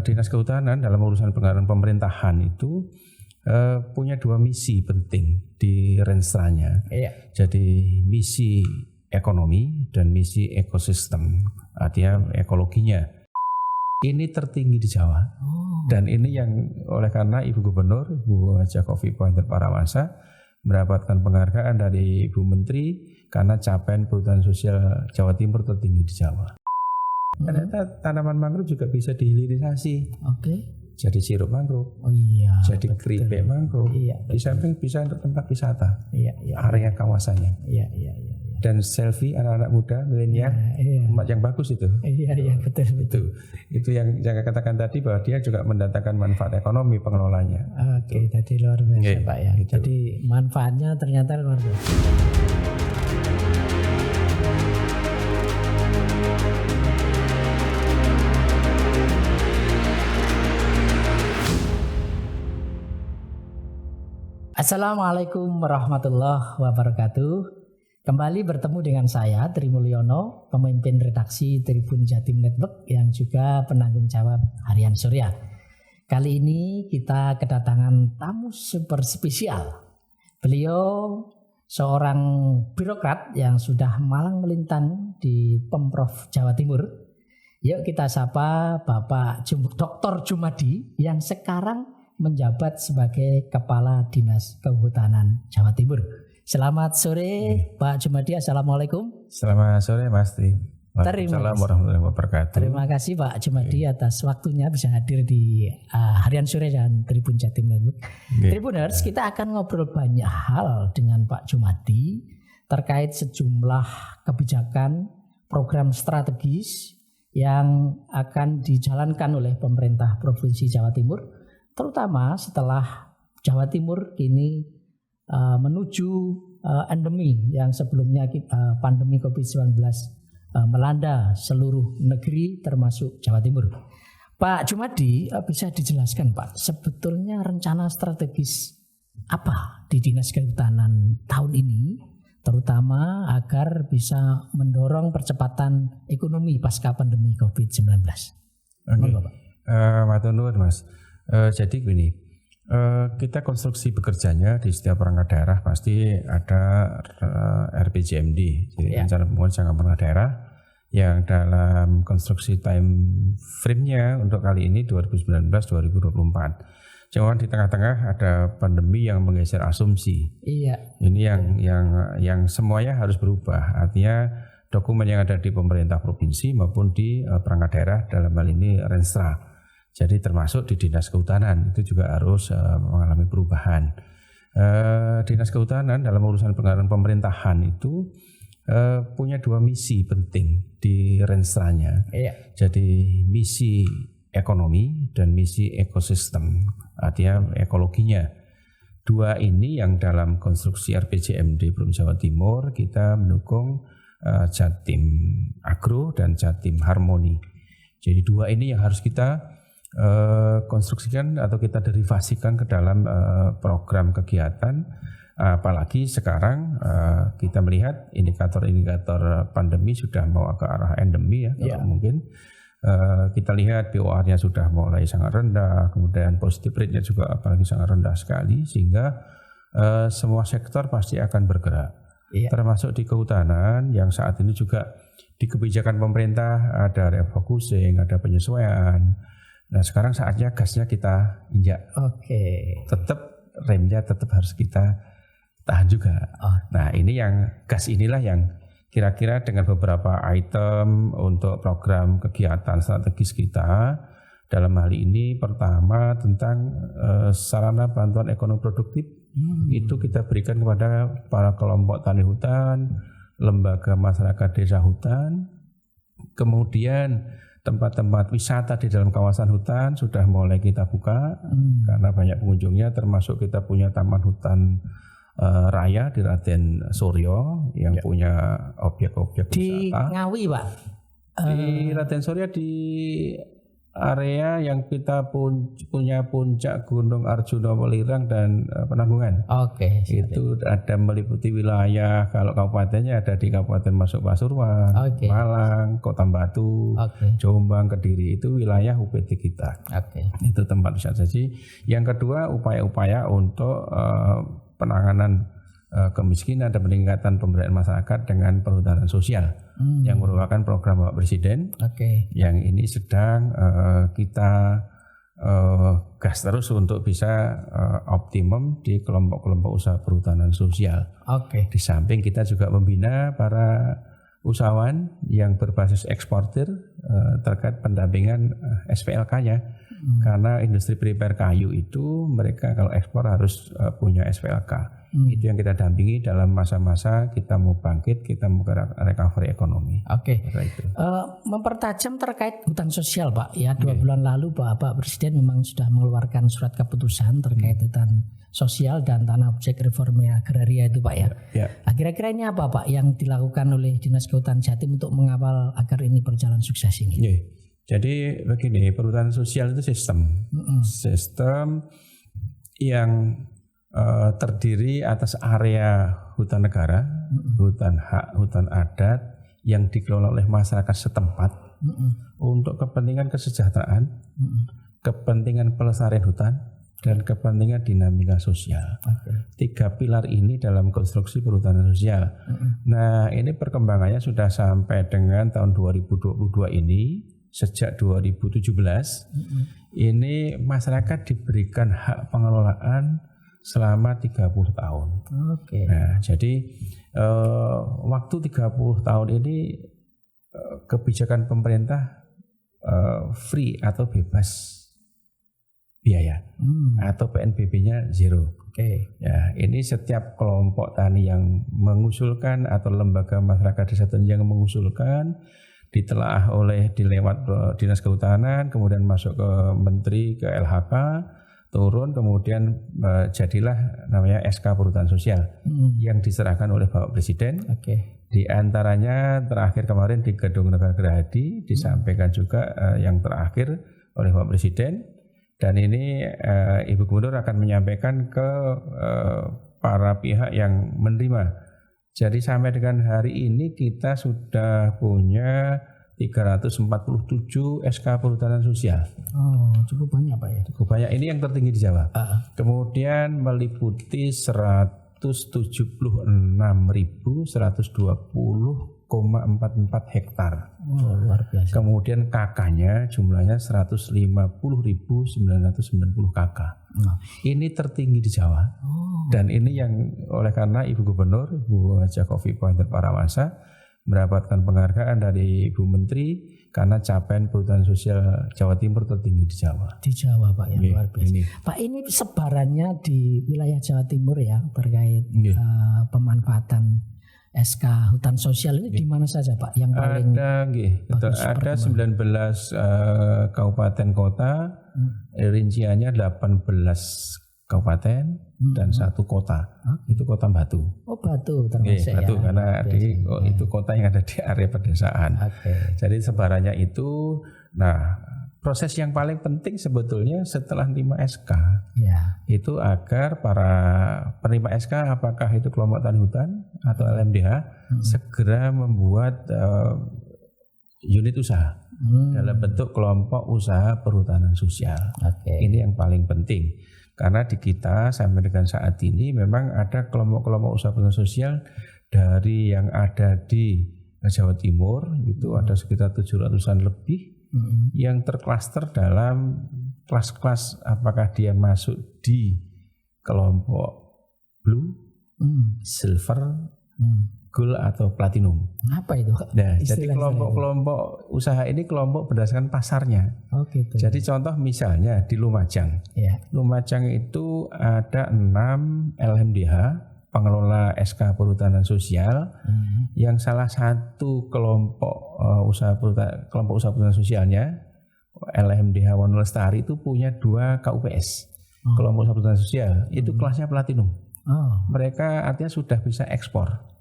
Dinas Kehutanan dalam urusan pengadaan pemerintahan itu punya dua misi penting di Renstra-nya. Jadi misi ekonomi dan misi ekosistem, artinya ekologinya. Ini tertinggi di Jawa. Dan ini yang oleh karena Ibu Gubernur, Ibu Haja Khofifah Indar Parawansa mendapatkan penghargaan dari Ibu Menteri karena capaian perhutanan sosial Jawa Timur tertinggi di Jawa. Ternyata tanaman mangrove juga bisa dihilirisasi. Jadi sirup mangrove. Jadi keripik mangrove. Di samping bisa untuk tempat wisata. Area kawasannya. Dan selfie anak-anak muda milenial yang bagus itu. Betul. Itu yang saya katakan tadi bahwa dia juga mendatangkan manfaat ekonomi pengelolanya. Jadi luar biasa Pak ya. Gitu. Jadi manfaatnya ternyata luar biasa. Assalamualaikum warahmatullahi wabarakatuh. Kembali bertemu dengan saya Tri Mulyono, pemimpin redaksi Tribun Jatim Network yang juga penanggung jawab Harian Surya. Kali ini kita kedatangan tamu super spesial. Beliau seorang birokrat yang sudah malang melintang di Pemprov Jawa Timur. Yuk kita sapa Bapak Dr. Jumadi yang sekarang menjabat sebagai Kepala Dinas Kehutanan Jawa Timur. Selamat sore Pak Jumadi, Assalamualaikum. Selamat sore Mas Tri. Waalaikumsalam warahmatullahi wabarakatuh. Terima kasih Pak Jumadi atas waktunya bisa hadir di Harian Sore dan Tribun Jatim Network. Tribuners, kita akan ngobrol banyak hal dengan Pak Jumadi terkait sejumlah kebijakan, program strategis yang akan dijalankan oleh pemerintah Provinsi Jawa Timur, terutama setelah Jawa Timur kini menuju endemi yang sebelumnya pandemi COVID-19 melanda seluruh negeri termasuk Jawa Timur. Pak Jumadi, bisa dijelaskan Pak, sebetulnya rencana strategis apa di Dinas Kehutanan tahun ini, terutama agar bisa mendorong percepatan ekonomi pasca pandemi COVID-19? Matur nuwun Mas. Jadi gini, kita konstruksi bekerjanya di setiap perangkat daerah pasti ada RPJMD, jadi rencana pembangunan jangka menengah daerah yang dalam konstruksi time frame-nya untuk kali ini 2019-2024. Cuman di tengah-tengah ada pandemi yang menggeser asumsi. Ini yang semuanya harus berubah. Artinya dokumen yang ada di pemerintah provinsi maupun di perangkat daerah dalam hal ini Renstra. Jadi termasuk di Dinas Kehutanan itu juga harus mengalami perubahan. Dinas Kehutanan dalam urusan pengadaan pemerintahan itu punya dua misi penting di Renstra-nya. Jadi misi ekonomi dan misi ekosistem, artinya ekologinya. Dua ini yang dalam konstruksi RPJMD Provinsi Jawa Timur kita mendukung Jatim Agro dan Jatim Harmoni. Jadi dua ini yang harus kita konstruksikan atau kita derivasikan ke dalam program kegiatan, apalagi sekarang kita melihat indikator-indikator pandemi sudah mau ke arah endemi ya, kalau mungkin kita lihat POR-nya sudah mulai sangat rendah, kemudian positive rate-nya juga apalagi sangat rendah sekali, sehingga semua sektor pasti akan bergerak, termasuk di kehutanan yang saat ini juga di kebijakan pemerintah ada refocusing, ada penyesuaian. Nah sekarang saatnya gasnya kita injak. Tetap remnya tetap harus kita tahan juga. Nah ini yang gas inilah yang kira-kira dengan beberapa item untuk program kegiatan strategis kita dalam hal ini, pertama tentang sarana bantuan ekonomi produktif itu kita berikan kepada para kelompok tani hutan, lembaga masyarakat desa hutan, kemudian tempat-tempat wisata di dalam kawasan hutan sudah mulai kita buka karena banyak pengunjungnya, termasuk kita punya taman hutan raya di Raden Suryo yang punya objek-objek wisata. Di Ngawi Pak? Di Raden Suryo di area yang kita punya puncak Gunung Arjuna, Welirang dan Penanggungan. Oke. Itu ada meliputi wilayah, kalau kabupatennya ada di Kabupaten masuk Pasuruan, Malang, Kota Batu, Jombang, Kediri, itu wilayah UPT kita. Itu tempat wisata. Jadi yang kedua upaya-upaya untuk penanganan kemiskinan dan peningkatan pemberdayaan masyarakat dengan perhutanan sosial yang merupakan program Bapak Presiden yang ini sedang kita gas terus untuk bisa optimum di kelompok-kelompok usaha perhutanan sosial. Di samping kita juga membina para usahawan yang berbasis eksportir terkait pendampingan SPLK-nya. Karena industri primer kayu itu mereka kalau ekspor harus punya SPLK. Itu yang kita dampingi dalam masa-masa kita mau bangkit, kita mau recovery ekonomi. Mempertajam terkait hutan sosial, Pak. Ya, 2 bulan lalu Bapak Presiden memang sudah mengeluarkan surat keputusan terkait hutan sosial dan tanah objek reforma agraria itu, Pak ya. Kira-kira ini apa, Pak, yang dilakukan oleh Dinas Kehutanan Jatim untuk mengawal agar ini berjalan sukses ini? Jadi begini, perhutanan sosial itu sistem yang terdiri atas area hutan negara, hutan hak, hutan adat yang dikelola oleh masyarakat setempat untuk kepentingan kesejahteraan, kepentingan pelestarian hutan, dan kepentingan dinamika sosial. 3 pilar ini dalam konstruksi perhutanan sosial. Nah, ini perkembangannya sudah sampai dengan tahun 2022 ini. Sejak 2017 ini masyarakat diberikan hak pengelolaan selama 30 tahun. Nah, jadi waktu 30 tahun ini kebijakan pemerintah free atau bebas biaya atau PNBP-nya zero. Ya, ini setiap kelompok tani yang mengusulkan atau lembaga masyarakat desa yang mengusulkan ditelaah dilewat Dinas Kehutanan, kemudian masuk ke Menteri, ke LHK, turun, kemudian jadilah namanya SK Perhutanan Sosial yang diserahkan oleh Bapak Presiden. Di antaranya terakhir kemarin di Gedung Negara Gerahadi disampaikan juga yang terakhir oleh Bapak Presiden, dan ini Ibu Gubernur akan menyampaikan ke para pihak yang menerima. Jadi sampai dengan hari ini kita sudah punya 347 SK Perhutanan Sosial. Cukup banyak, Pak ya. Cukup banyak. Ini yang tertinggi di Jawa. Kemudian meliputi 176.120,44 hektar. Luar biasa. Kemudian KK-nya jumlahnya 150.990 KK. Ini tertinggi di Jawa. Dan ini yang oleh karena Ibu Gubernur, Bu Haja Khofifah Indar Parawansa mendapatkan penghargaan dari Ibu Menteri karena capaian perhutanan sosial Jawa Timur tertinggi di Jawa. Di Jawa, Pak, yang luar biasa. Pak, ini sebarannya di wilayah Jawa Timur ya terkait pemanfaatan SK hutan sosial ini di mana saja, Pak? Yang paling ada 19 kabupaten kota, rinciannya 18 kabupaten dan 1 kota. Itu Kota Batu. Batu termasuk Batu ya. Karena itu kota yang ada di area pedesaan. Jadi sebarannya itu. Nah, proses yang paling penting sebetulnya setelah 5 SK itu agar para penerima SK, apakah itu kelompok tani hutan atau LMDH, segera membuat unit usaha dalam bentuk kelompok usaha perhutanan sosial. Ini yang paling penting. Karena di kita sampai dengan saat ini memang ada kelompok-kelompok usaha perhutanan sosial dari yang ada di Jawa Timur itu ada sekitar 700-an lebih yang terklaster dalam kelas-kelas, apakah dia masuk di kelompok blue, silver, gold atau platinum. Apa itu? Nah, jadi kelompok-kelompok usaha ini kelompok berdasarkan pasarnya. Jadi contoh misalnya di Lumajang. Lumajang itu ada 6 LMDH pengelola SK Perhutanan Sosial yang salah satu kelompok usaha perhutanan sosialnya LMDH Wonolestari itu punya 2 KUPS. Kelompok usaha perhutanan sosial itu kelasnya platinum. Mereka artinya sudah bisa ekspor.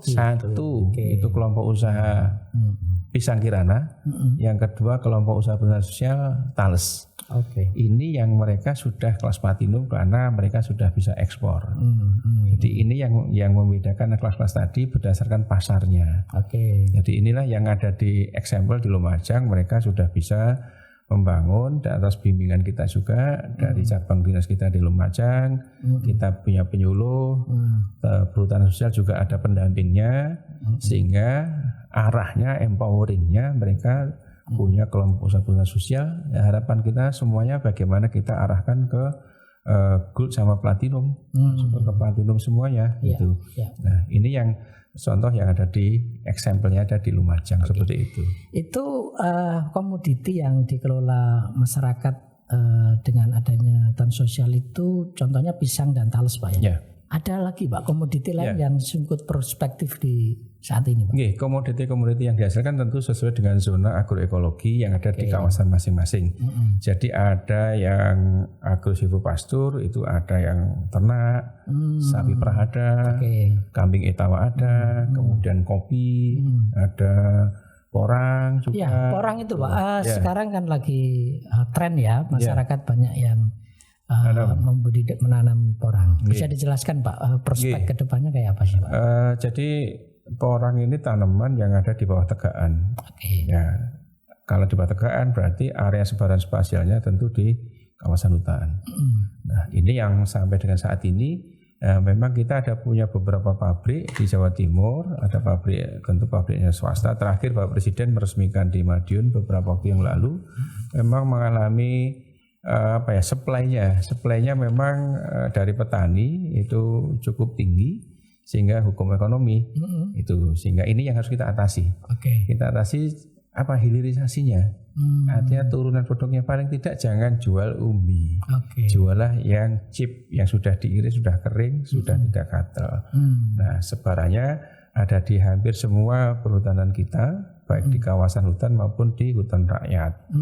Satu itu kelompok usaha Pisang Kirana, yang kedua kelompok usaha perhutanan sosial Thales. Ini yang mereka sudah kelas platinum karena mereka sudah bisa ekspor. Jadi ini yang membedakan kelas-kelas tadi berdasarkan pasarnya. Jadi inilah yang ada di eksempel di Lumajang, mereka sudah bisa membangun dan atas bimbingan kita juga dari cabang dinas kita di Lumajang. Kita punya penyuluh, perhutanan sosial juga ada pendampingnya, sehingga arahnya, empoweringnya mereka punya kelompok usaha perhutanan sosial. Ya, harapan kita semuanya bagaimana kita arahkan ke gold sama platinum, ke platinum semuanya gitu. Nah ini yang contoh yang ada di eksempelnya ada di Lumajang seperti itu. Itu komoditi yang dikelola masyarakat dengan adanya hutan sosial itu contohnya pisang dan Thales Pak ya. Ada lagi Pak komoditi lain yang sungguh prospektif di saat ini Pak? Komoditi yang dihasilkan tentu sesuai dengan zona agroekologi yang ada di kawasan masing-masing. Jadi ada yang agrosilvopastur, itu ada yang ternak, sapi perah, kambing etawa ada, kemudian kopi, ada porang juga. Ya, porang itu Pak. Sekarang kan lagi tren ya, masyarakat banyak yang menanam porang. Bisa dijelaskan Pak prospek kedepannya kayak apa sih Pak? Jadi porang ini tanaman yang ada di bawah tegaan. Ya, kalau di bawah tegaan berarti area sebaran spasialnya tentu di kawasan hutan. Nah ini yang sampai dengan saat ini memang kita ada punya beberapa pabrik di Jawa Timur. Ada pabrik, tentu pabriknya swasta. Terakhir Pak Presiden meresmikan di Madiun beberapa waktu yang lalu. Memang mengalami supply-nya memang dari petani itu cukup tinggi sehingga hukum ekonomi itu, sehingga ini yang harus kita atasi. Kita atasi hilirisasinya. Artinya turunan produknya paling tidak jangan jual umbi. Jualah yang chip, yang sudah diiris, sudah kering, sudah tidak gatal. Nah, sebarannya ada di hampir semua perhutanan kita, baik di kawasan hutan maupun di hutan rakyat.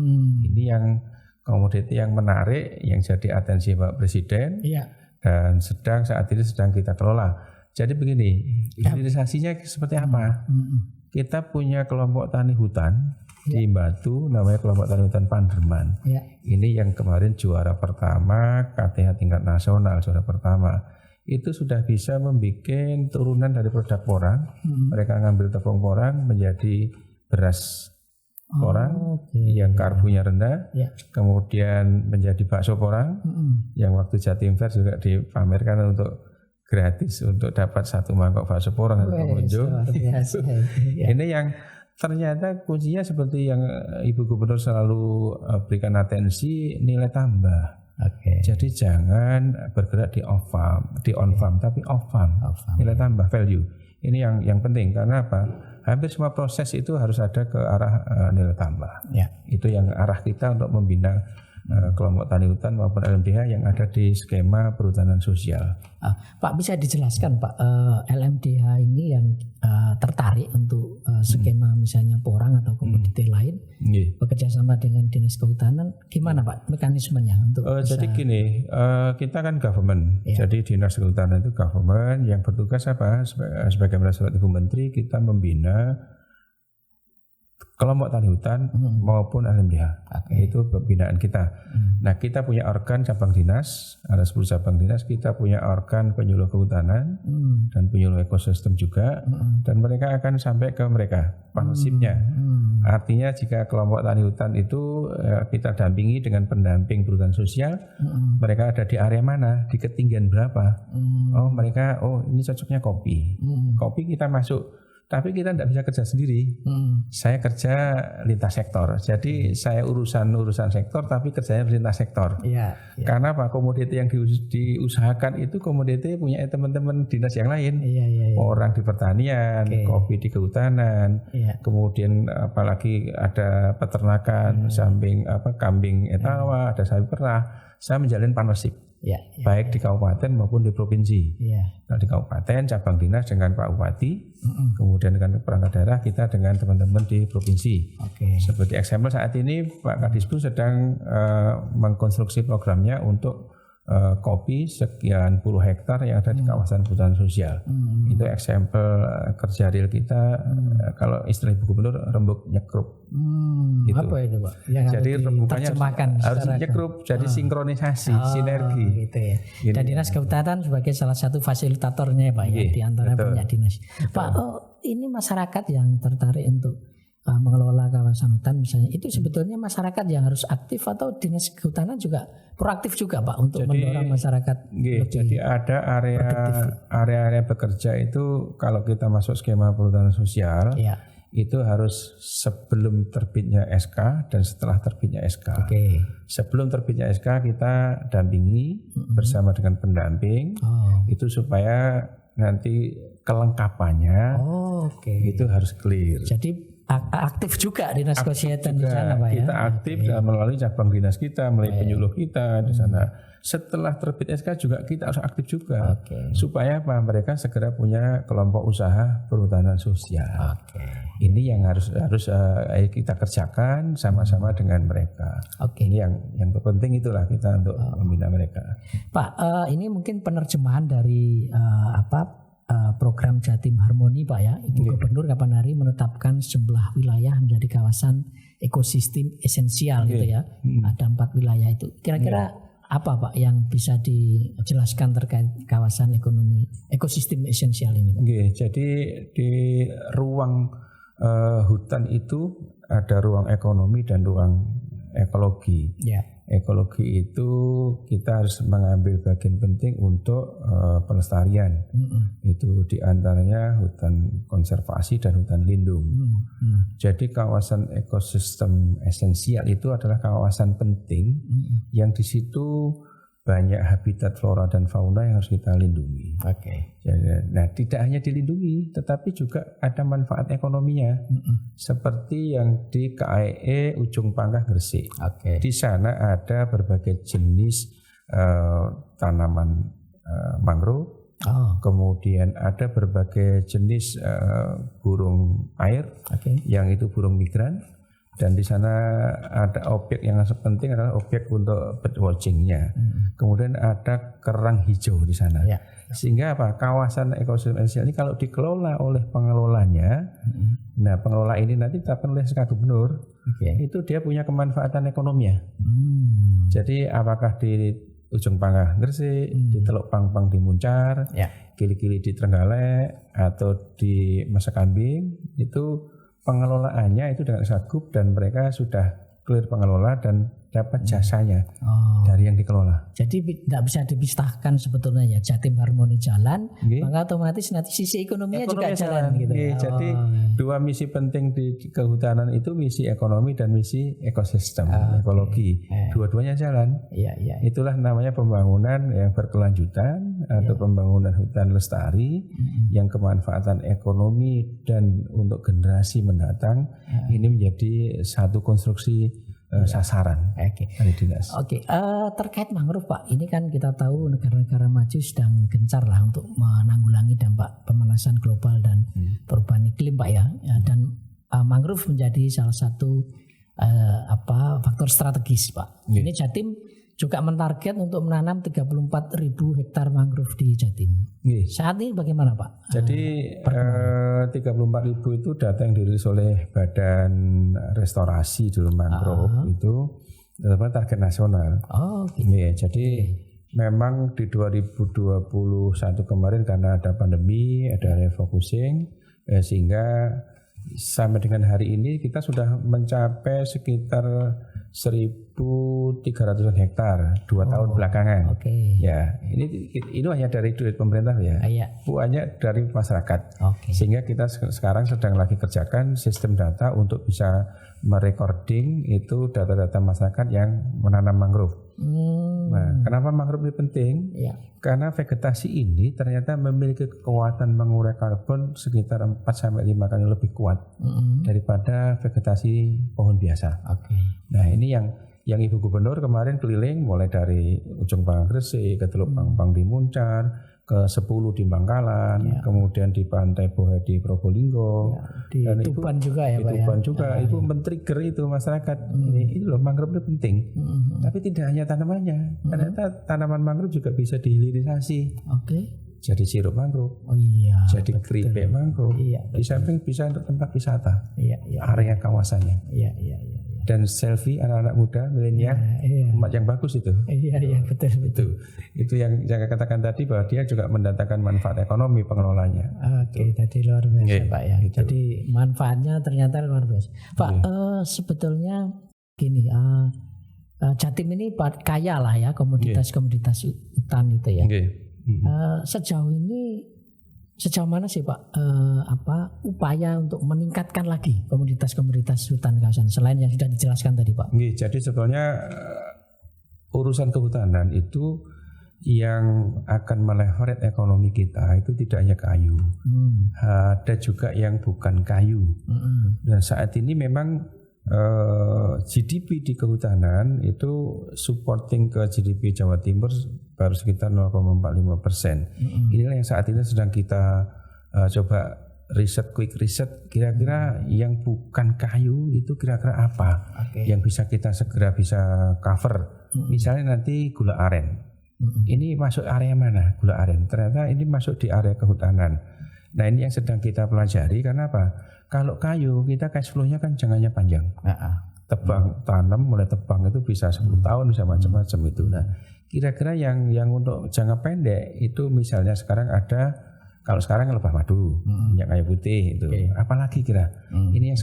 Ini yang komoditi yang menarik yang jadi atensi Pak Presiden dan saat ini sedang kita kelola. Jadi begini, hilirisasinya seperti apa? Kita punya kelompok tani hutan di Batu, namanya kelompok tani hutan Panderman. Ini yang kemarin juara pertama KTH tingkat nasional, juara pertama. Itu sudah bisa membuat turunan dari produk porang. Mereka ngambil tepung porang menjadi beras porang yang karbonya rendah, kemudian menjadi bakso porang yang waktu Jatim Fair juga dipamerkan untuk gratis untuk dapat 1 mangkok bakso porang dari pengunjung. Ini yang ternyata kuncinya seperti yang Ibu Gubernur selalu berikan atensi, nilai tambah. Jadi jangan bergerak di on farm tapi off farm. Nilai tambah, value. Ini yang penting karena apa? Hampir semua proses itu harus ada ke arah nilai tambah. Itu yang arah kita untuk membina kelompok tani hutan maupun LMDH yang ada di skema perhutanan sosial. Pak bisa dijelaskan Pak, LMDH ini yang tertarik untuk skema misalnya porang atau komoditi lain bekerja sama dengan dinas kehutanan, gimana Pak mekanismenya untuk jadi gini, kita kan government, jadi dinas kehutanan itu government yang bertugas apa? Sebagaimana surat Ibu Menteri, kita membina kelompok tani hutan maupun LMDH. Itu pembinaan kita. Nah, kita punya organ cabang dinas, ada 10 cabang dinas, kita punya organ penyuluh kehutanan dan penyuluh ekosistem juga, dan mereka akan sampai ke mereka partnership-nya. Artinya jika kelompok tani hutan itu kita dampingi dengan pendamping perhutanan sosial, mereka ada di area mana, di ketinggian berapa. Mereka ini cocoknya kopi. Kopi kita masuk. Tapi kita tidak bisa kerja sendiri. Saya kerja lintas sektor. Jadi saya urusan sektor, tapi kerjanya lintas sektor. Karena apa? Komoditi yang diusahakan itu komoditi punya teman-teman dinas yang lain. Orang di pertanian, kopi di kehutanan, kemudian apalagi ada peternakan, samping kambing etawa, ada sapi perah. Saya menjalin partnership. Baik di kabupaten maupun di provinsi. Nah, di kabupaten cabang dinas dengan Pak Bupati, kemudian dengan perangkat daerah kita dengan teman-teman di provinsi. Seperti eksempel saat ini Pak Kadisbu sedang mengkonstruksi programnya untuk kopi sekian puluh hektar yang ada di kawasan perhutanan sosial. Itu eksempel kerja real kita. Kalau istilah Ibu Gubernur rembuk nyekrup. Gitu. Apa itu Pak? Yang jadi rembukannya harus nyekrup, jadi sinkronisasi, sinergi. Gitu ya. Gitu. Dan Dinas Kehutanan sebagai salah satu fasilitatornya Pak ya, di antara banyak dinas. Pak, ini masyarakat yang tertarik untuk mengelola kawasan hutan misalnya, itu sebetulnya masyarakat yang harus aktif atau Dinas Kehutanan juga proaktif juga Pak untuk mendorong masyarakat. Jadi ada area bekerja itu kalau kita masuk skema perhutanan sosial itu harus sebelum terbitnya SK dan setelah terbitnya SK. Sebelum terbitnya SK kita dampingi bersama dengan pendamping itu supaya nanti kelengkapannya itu harus clear. Jadi aktif juga Dinas Kesehatan di sana Pak ya. Kita aktif melalui cabang dinas kita, melalui penyuluh kita di sana. Setelah terbit SK juga kita harus aktif juga supaya mereka segera punya kelompok usaha perhutanan sosial. Ini yang harus kita kerjakan sama-sama dengan mereka. Ini yang terpenting itulah kita untuk membina mereka. Pak, ini mungkin penerjemahan dari program Jatim Harmoni Pak ya. Ibu Gubernur kapan hari menetapkan sejumlah wilayah menjadi kawasan ekosistem esensial gitu ya. Ada 4 wilayah itu. Kira-kira apa Pak yang bisa dijelaskan terkait kawasan ekosistem esensial ini Pak? Jadi di ruang hutan itu ada ruang ekonomi dan ruang ekologi. Ekologi itu kita harus mengambil bagian penting untuk pelestarian. Itu diantaranya hutan konservasi dan hutan lindung. Jadi kawasan ekosistem esensial itu adalah kawasan penting yang di situ banyak habitat flora dan fauna yang harus kita lindungi. Nah, tidak hanya dilindungi, tetapi juga ada manfaat ekonominya, seperti yang di KAE Ujung Pangkah Gresik. Di sana ada berbagai jenis tanaman mangrove, kemudian ada berbagai jenis burung air, yang itu burung migran. Dan di sana ada objek yang penting adalah objek untuk bird watching-nya. Kemudian ada kerang hijau di sana. Sehingga kawasan ekosistem esensial ini kalau dikelola oleh pengelolanya, nah pengelola ini nanti ditetapkan oleh SK Gubernur, itu dia punya kemanfaatan ekonominya. Jadi apakah di Ujung Pangkah Gresik, di Teluk Pangpang di Muncar, Gili-Gili di Trenggalek, atau di Masa Kambing, itu pengelolaannya itu dengan Sagub dan mereka sudah clear pengelola dan dapat jasanya dari yang dikelola. Jadi tidak bisa dipisahkan sebetulnya ya, Jatim Harmoni jalan, maka otomatis nanti sisi ekonominya juga jalan gitu. Jadi dua misi penting di kehutanan itu misi ekonomi dan misi ekosistem ekologi. Dua-duanya jalan. Itulah namanya pembangunan yang berkelanjutan atau pembangunan hutan lestari yang kemanfaatan ekonomi dan untuk generasi mendatang ini menjadi satu konstruksi sasaran dari dinas. Terkait mangrove Pak, ini kan kita tahu negara-negara maju sedang gencar lah untuk menanggulangi dampak pemanasan global dan perubahan iklim Pak ya. Dan mangrove menjadi salah satu faktor strategis Pak. Ini Jatim juga mentarget untuk menanam 34.000 hektar mangrove di Jatim. Saat ini bagaimana Pak? Jadi 34.000 itu data yang dirilis oleh Badan Restorasi dulu mangrove itu target nasional. Jadi memang di 2021 kemarin karena ada pandemi, ada refocusing, sehingga sampai dengan hari ini kita sudah mencapai sekitar 1.300 hektar 2 tahun belakangan. Ya, ini hanya dari duit pemerintah ya. Banyak dari masyarakat. Sehingga kita sekarang sedang lagi kerjakan sistem data untuk bisa merecording itu data-data masyarakat yang menanam mangrove. Nah, kenapa mangrove ini penting? Karena vegetasi ini ternyata memiliki kekuatan mengurai karbon sekitar 4-5 kali lebih kuat daripada vegetasi pohon biasa. Nah, ini yang Ibu Gubernur kemarin keliling mulai dari Ujung Pangkah Gresik ke Teluk Pangpang di Muncar, ke 10 di Bangkalan, kemudian di Pantai Bohe di Probolinggo, di Tuban juga ya Pak. Di Tuban juga itu men-trigger itu masyarakat. Ini loh mangrove itu penting. Tapi tidak hanya tanamannya, ternyata tanaman mangrove juga bisa dihilirisasi. Jadi sirup mangrove. Jadi keripik mangrove. Di samping bisa untuk tempat wisata. Area kawasannya. Dan selfie anak-anak muda milenial tempat yang bagus itu. Betul. Itu yang saya katakan tadi bahwa dia juga mendatangkan manfaat ekonomi pengelolanya. Tadi luar biasa Pak ya. Gitu. Jadi manfaatnya ternyata luar biasa. Pak, sebetulnya gini, Jatim ini kaya lah ya komoditas-komoditas hutan itu ya. Sejauh mana sih Pak upaya untuk meningkatkan lagi komoditas-komoditas hutan kawasan selain yang sudah dijelaskan tadi Pak? Jadi sebetulnya urusan kehutanan itu yang akan meleverage ekonomi kita itu tidak hanya kayu, ada juga yang bukan kayu. Dan saat ini memang GDP di kehutanan itu supporting ke GDP Jawa Timur baru sekitar 0,45%. Inilah yang saat ini sedang kita coba quick riset kira-kira yang bukan kayu itu kira-kira apa yang bisa kita segera bisa cover. Misalnya nanti gula aren. Ini masuk area mana gula aren? Ternyata ini masuk di area kehutanan. Nah ini yang sedang kita pelajari karena apa? Kalau kayu kita cash flow-nya kan jangkanya panjang. Tebang tanam mulai tebang itu bisa 10 tahun bisa macam-macam itu. Nah, kira-kira yang untuk jangka pendek itu misalnya sekarang ada kalau sekarang lebah madu, minyak kayu putih itu. Apalagi kira? Ini yang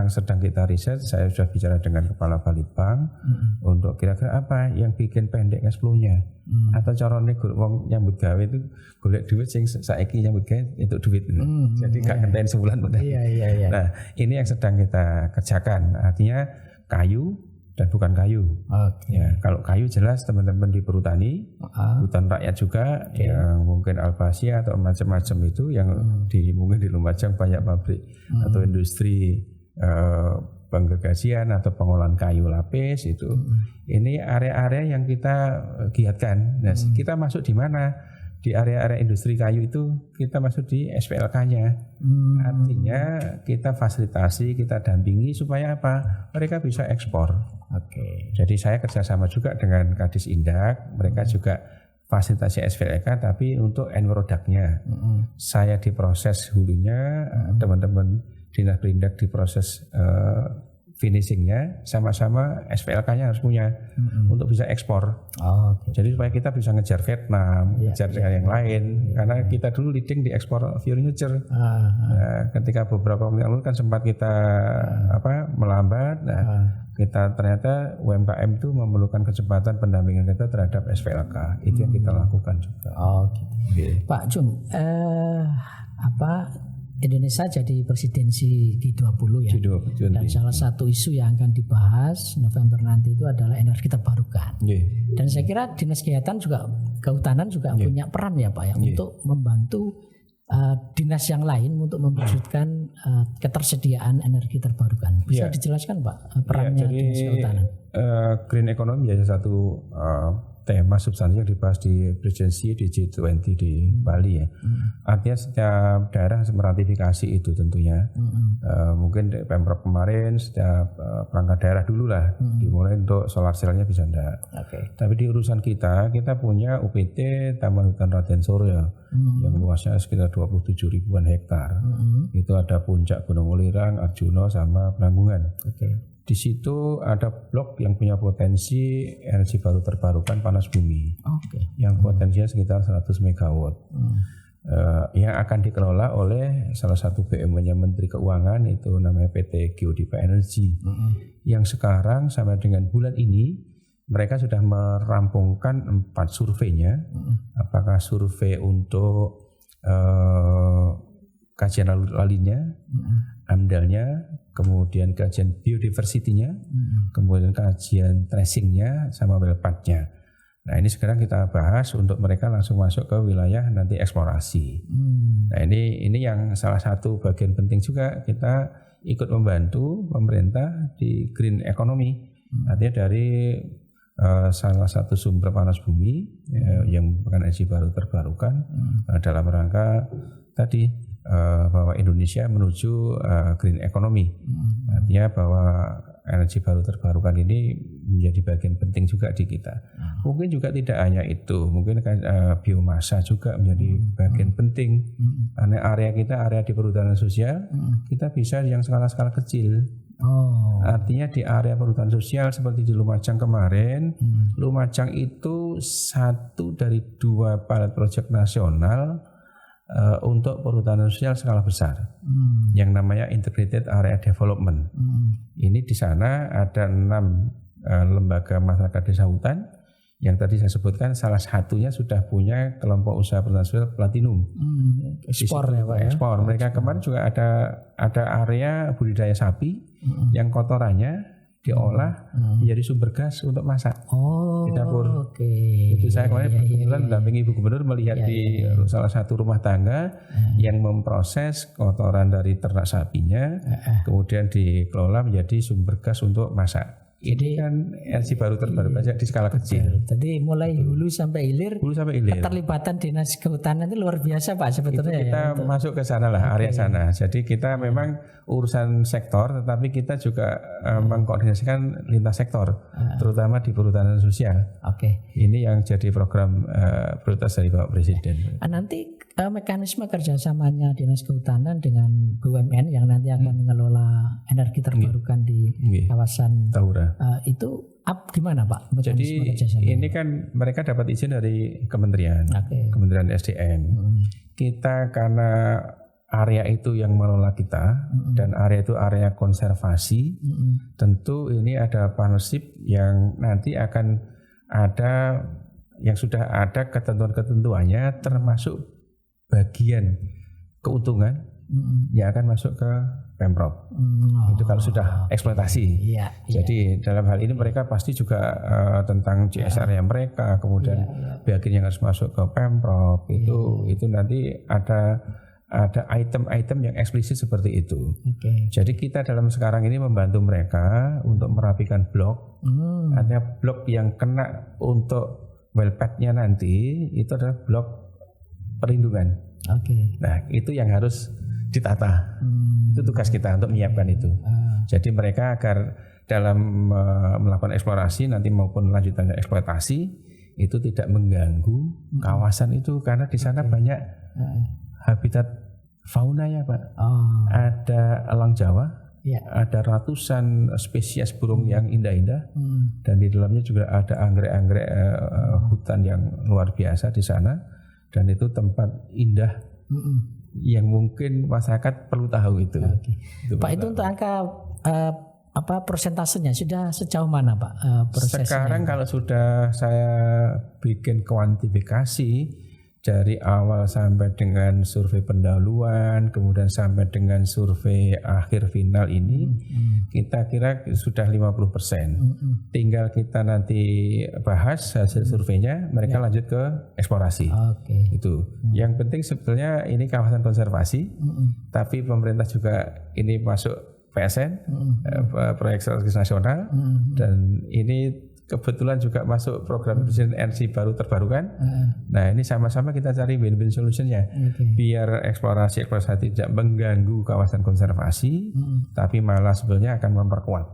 sedang kita riset. Saya sudah bicara dengan kepala Balitbank untuk kira-kira apa yang bikin pendek cash flow-nya. Atau carane wong nyambut gawe itu golek duit sing saiki nyambut gawe entuk duit. Jadi gak ngenteni sebulan udah. Nah, ini yang sedang kita kerjakan. Artinya kayu dan bukan kayu. Ya, kalau kayu jelas teman-teman di perhutani, hutan rakyat juga yang mungkin albasia atau macam-macam itu yang mungkin di Lumajang banyak pabrik atau industri penggergasian atau pengolahan kayu lapis itu. Ini area-area yang kita giatkan. Nah, kita masuk di mana? Di area-area industri kayu itu kita masuk di SPLK-nya. Artinya kita fasilitasi, kita dampingi supaya apa? Mereka bisa ekspor. Jadi saya kerjasama juga dengan Kadis Indak. Mereka juga fasilitasi SPLK tapi untuk end product-nya. Saya diproses hulunya, teman-teman Dinas Perindak diproses finishingnya, sama-sama SPLK-nya harus punya untuk bisa ekspor. Jadi supaya kita bisa ngejar Vietnam, ngejar yang lain. Karena kita dulu leading di ekspor furniture. Nah, ketika beberapa waktu lalu kan sempat kita melambat. Nah, kita ternyata UMKM itu memerlukan kecepatan pendampingan kita terhadap SPLK. Itu yang kita lakukan juga. Pak Jum, Indonesia jadi presidensi G20 ya. Dan salah satu isu yang akan dibahas November nanti itu adalah energi terbarukan. Dan saya kira Dinas Kesehatan juga Kehutanan juga punya peran ya Pak ya untuk membantu dinas yang lain untuk mewujudkan ketersediaan energi terbarukan. Bisa dijelaskan Pak perannya Dinas Kehutanan? Green economy jadi satu tema substansi yang dibahas di presidensi di G20 di Bali ya. Artinya setiap daerah harus meratifikasi itu tentunya. Mungkin Pemprov kemarin setiap perangkat daerah dulu lah dimulai untuk solar cell-nya bisa enggak. Tapi di urusan kita punya UPT Taman Hutan Raden Surya yang luasnya sekitar 27 ribuan hektar. Itu ada Puncak Gunung Ulirang, Arjuna sama Penanggungan. Di situ ada blok yang punya potensi energi baru terbarukan panas bumi, yang potensinya sekitar 100 megawatt, yang akan dikelola oleh salah satu BUMN-nya Menteri Keuangan itu namanya PT Geodipa Energy, yang sekarang sampai dengan bulan ini mereka sudah merampungkan 4 surveinya, apakah survei untuk kajian lalu-lalinnya, AMDAL-nya, kemudian kajian biodiversity-nya, kemudian kajian tracing-nya, sama WellPad-nya. Nah ini sekarang kita bahas untuk mereka langsung masuk ke wilayah nanti eksplorasi. Nah ini yang salah satu bagian penting juga kita ikut membantu pemerintah di green economy. Artinya dari salah satu sumber panas bumi yang merupakan energi baru terbarukan dalam rangka tadi bahwa Indonesia menuju green economy. Artinya bahwa energi baru terbarukan ini menjadi bagian penting juga di kita. Mungkin juga tidak hanya itu, mungkin biomasa juga menjadi bagian penting. Karena area kita area di perhutanan sosial, kita bisa yang skala-skala kecil. Artinya di area perhutanan sosial seperti di Lumajang kemarin, Lumajang itu satu dari 2 pilot project nasional untuk perhutanan sosial skala besar, yang namanya Integrated Area Development. Ini di sana ada 6 lembaga masyarakat desa hutan yang tadi saya sebutkan, salah satunya sudah punya kelompok usaha perhutanan sosial platinum. Ekspor ya Pak ya. Ekspor. Mereka kemarin juga ada area budidaya sapi yang kotorannya diolah menjadi sumber gas untuk masak di dapur. Itu saya kemarin kebetulan mendampingi Ibu Gubernur melihat di salah satu rumah tangga yang memproses kotoran dari ternak sapinya, kemudian dikelola menjadi sumber gas untuk masak. Ini kan energi baru terbarukan di skala kecil. Jadi mulai hulu sampai hilir. Keterlibatan dinas kehutanan itu luar biasa Pak sebetulnya. Itu kita masuk ke sana lah, area sana. Jadi kita memang urusan sektor, tetapi kita juga mengkoordinasikan lintas sektor, terutama di perhutanan sosial. Ini yang jadi program prioritas dari Bapak Presiden. Nanti mekanisme kerjasamanya dinas kehutanan dengan BUMN yang nanti akan mengelola energi terbarukan di kawasan Tahura. Itu gimana Pak? Jadi ini kan mereka dapat izin dari kementerian, Kementerian SDM. Kita karena area itu yang mengelola kita dan area itu area konservasi, tentu ini ada partnership yang nanti akan ada yang sudah ada ketentuan-ketentuannya, termasuk bagian keuntungan yang akan masuk ke Pemprov. Itu kalau sudah eksploitasi. Jadi dalam hal ini mereka pasti juga tentang CSR-nya mereka, kemudian bagian yang harus masuk ke Pemprov itu nanti ada item-item yang eksplisit seperti itu. Jadi kita dalam sekarang ini membantu mereka untuk merapikan blok. Artinya blok yang kena untuk well-pack-nya nanti itu adalah blok perlindungan. Nah itu yang harus ditata. Itu tugas kita untuk menyiapkan itu. Jadi mereka agar dalam melakukan eksplorasi nanti maupun lanjutannya eksploitasi itu tidak mengganggu kawasan itu, karena di sana banyak habitat faunanya Pak. Ada elang Jawa, ada ratusan spesies burung yang indah-indah, dan di dalamnya juga ada anggrek-anggrek hutan yang luar biasa di sana, dan itu tempat indah yang mungkin masyarakat perlu tahu itu. Pak, itu untuk angka persentasenya sudah sejauh mana Pak prosesnya? Sekarang kalau sudah saya bikin kuantifikasi dari awal sampai dengan survei pendahuluan, kemudian sampai dengan survei akhir final ini, kita kira sudah 50%. Tinggal kita nanti bahas hasil surveinya, mereka lanjut ke eksplorasi. Itu. Yang penting sebetulnya ini kawasan konservasi, tapi pemerintah juga ini masuk PSN, proyek strategis nasional, dan ini kebetulan juga masuk program energi baru terbarukan. Nah ini sama-sama kita cari win-win solutionnya, biar eksplorasi tidak mengganggu kawasan konservasi, tapi malah sebenarnya akan memperkuat.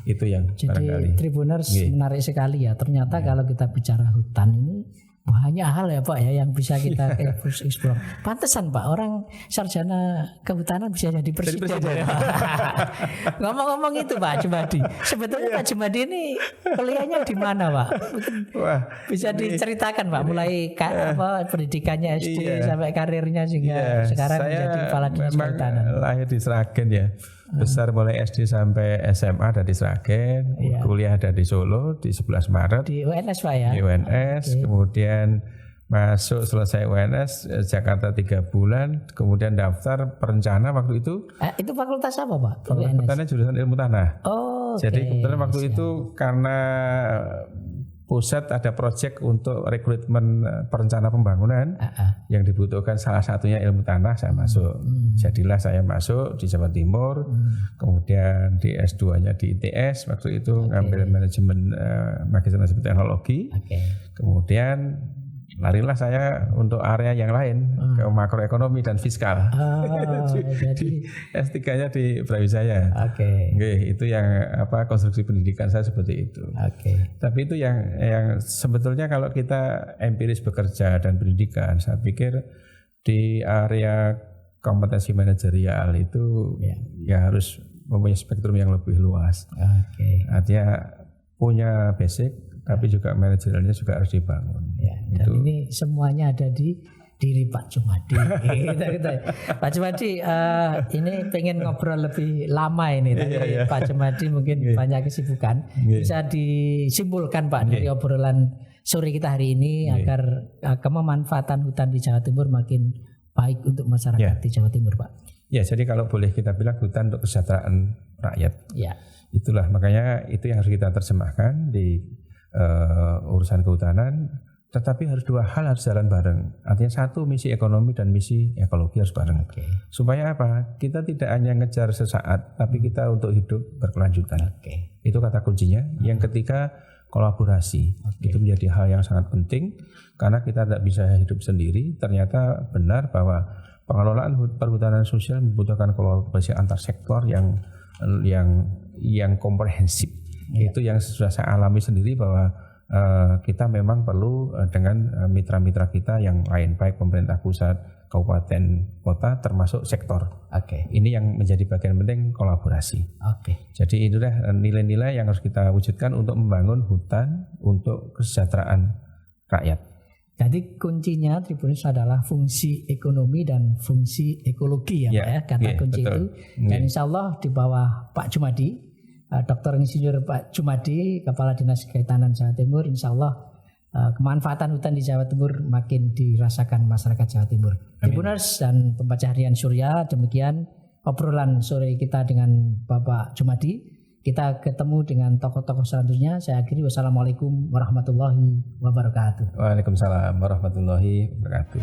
Itu yang jadi barangkali. Tribuners menarik sekali ya. Ternyata kalau kita bicara hutan ini banyak hal ya Pak ya yang bisa kita eksplor. Pantesan Pak orang sarjana kehutanan bisa jadi presiden. Ngomong-ngomong itu Pak Jumadi, sebetulnya Pak Jumadi ini kuliahnya di mana Pak? Bisa diceritakan Pak, mulai pendidikannya SD sampai karirnya sehingga sekarang menjadi kepala dinas kehutanan. Lahir di Sragen ya. Besar mulai SD sampai SMA ada di Sragen, kuliah ada di Solo di 11 Maret. Di UNS Pak ya? Di UNS, kemudian masuk selesai UNS Jakarta 3 bulan, kemudian daftar perencana waktu itu. Itu fakultas apa Pak? Fakultasnya jurusan ilmu tanah. Jadi kebetulan waktu itu karena pusat ada proyek untuk rekrutmen perencana pembangunan yang dibutuhkan salah satunya ilmu tanah, saya masuk. Jadilah saya masuk di Jawa Timur, kemudian di S2-nya di ITS waktu itu ngambil manajemen magister manajemen teknologi. Kemudian larilah saya untuk area yang lain ke makroekonomi dan fiskal. Jadi S3-nya di Brawijaya. Itu yang konstruksi pendidikan saya seperti itu. Tapi itu yang sebetulnya kalau kita empiris bekerja dan pendidikan, saya pikir di area kompetensi manajerial itu ya harus mempunyai spektrum yang lebih luas. Artinya punya basic tapi juga manajerialnya juga harus dibangun. Dan ini semuanya ada di diri Pak Jumadi. Pak Jumadi, ini pengen ngobrol lebih lama ini. Tapi Pak Jumadi mungkin banyak kesibukan. Bisa disimpulkan Pak dari obrolan sore kita hari ini agar kemanfaatan hutan di Jawa Timur makin baik untuk masyarakat di Jawa Timur, Pak. Ya, jadi kalau boleh kita bilang hutan untuk kesejahteraan rakyat. Itulah makanya itu yang harus kita terjemahkan di urusan kehutanan, tetapi harus dua hal harus jalan bareng. Artinya satu, misi ekonomi dan misi ekologi harus bareng. Supaya apa? Kita tidak hanya ngejar sesaat, tapi kita untuk hidup berkelanjutan. Itu kata kuncinya. Yang ketiga, kolaborasi. Itu menjadi hal yang sangat penting karena kita tidak bisa hidup sendiri. Ternyata benar bahwa pengelolaan perhutanan sosial membutuhkan kolaborasi antar sektor yang komprehensif. Itu yang sudah saya alami sendiri bahwa kita memang perlu dengan mitra-mitra kita yang lain, baik pemerintah pusat, kabupaten, kota, termasuk sektor. Ini yang menjadi bagian penting kolaborasi. Jadi itulah nilai-nilai yang harus kita wujudkan untuk membangun hutan untuk kesejahteraan rakyat. Jadi kuncinya Tribuners adalah fungsi ekonomi dan fungsi ekologi ya Pak ya, kata kunci betul. Itu. Dan insya Allah di bawah Pak Jumadi, Dr. Insinyur Pak Jumadi, Kepala Dinas Kehutanan Jawa Timur, insya Allah kemanfaatan hutan di Jawa Timur makin dirasakan masyarakat Jawa Timur. Tribuners dan pembaca harian Surya, demikian obrolan sore kita dengan Bapak Jumadi. Kita ketemu dengan tokoh-tokoh selanjutnya. Saya akhiri, wassalamualaikum warahmatullahi wabarakatuh. Waalaikumsalam warahmatullahi wabarakatuh.